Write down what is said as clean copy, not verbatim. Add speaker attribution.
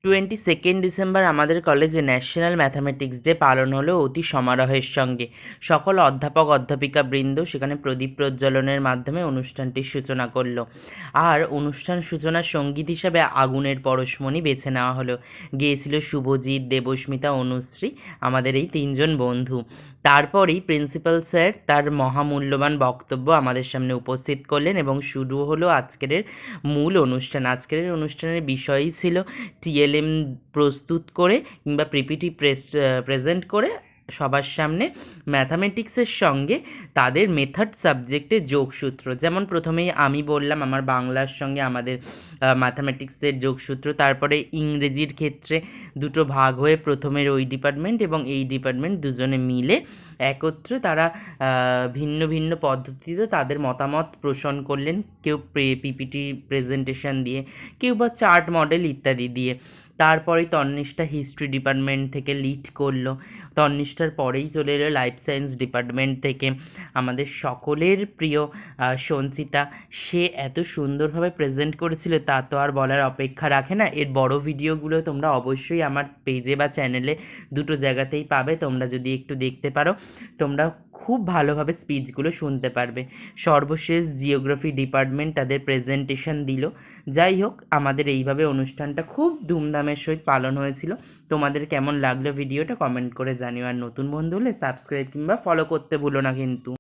Speaker 1: 22 December আমাদের কলেজে national mathematics day পালন হলো অতি সমারোহের সঙ্গে। সকল অধ্যাপক অধ্যাপিকা বৃন্দ সেখানে প্রদীপ প্রজ্বলনের মাধ্যমে অনুষ্ঠানটির সূচনা করলো। আর অনুষ্ঠান সূচনার সঙ্গীত হিসাবে আগুনের পরশমণি বেছে নেওয়া হলো। গিয়েছিল শুভজিৎ, দেবস্মিতা, অনুশ্রী, আমাদের এই তিনজন বন্ধু। তারপরেই প্রিন্সিপাল স্যার তার মহামূল্যবান বক্তব্য আমাদের সামনে উপস্থিত করলেন এবং শুরু হলো আজকের মূল অনুষ্ঠান। আজকের অনুষ্ঠানের বিষয়ই ছিল টিএলএম প্রস্তুত করে কিংবা পিপিটি প্রেজেন্ট করে সবার সামনে ম্যাথামেটিক্সের সঙ্গে তাদের মেথড সাবজেক্টে যোগসূত্র। যেমন প্রথমেই আমি বললাম আমার বাংলার সঙ্গে আমাদের ম্যাথামেটিক্সের যোগসূত্র, তারপরে ইংরেজির ক্ষেত্রে দুটো ভাগ হয়ে প্রথমের ওই ডিপার্টমেন্ট এবং এই ডিপার্টমেন্ট দুজনে মিলে একত্রে তারা ভিন্ন ভিন্ন পদ্ধতিতে তাদের মতামত পোষণ করলেন। কেউ পিপিটি প্রেজেন্টেশন দিয়ে, কেউ বা চার্ট মডেল ইত্যাদি দিয়ে। তারপরেই তন্নিষ্ঠা হিস্ট্রি ডিপার্টমেন্ট থেকে লিড করলো। তন্নিষ্ঠার পরেই চলে এলো লাইফ সায়েন্স ডিপার্টমেন্ট থেকে আমাদের সকলের প্রিয় সঞ্চিতা। সে এত সুন্দরভাবে প্রেজেন্ট করেছিল তা তো আর বলার অপেক্ষা রাখে না। এর বড় ভিডিওগুলো তোমরা অবশ্যই আমার পেজে বা চ্যানেলে দুটো জায়গাতেই পাবে। তোমরা যদি একটু দেখতে পারো তোমরা খুব ভালোভাবে স্পিচগুলো শুনতে পারবে। সর্বশেষ জিওগ্রাফি ডিপার্টমেন্ট তাদের প্রেজেন্টেশন দিল। যাই হোক, আমাদের এইভাবে অনুষ্ঠানটা খুব ধুমধামের সহিত পালন হয়েছিল। তোমাদের কেমন লাগলো ভিডিওটা কমেন্ট করে জানিও। আর নতুন বন্ধু হলে সাবস্ক্রাইব কিংবা ফলো করতে ভুলো না কিন্তু।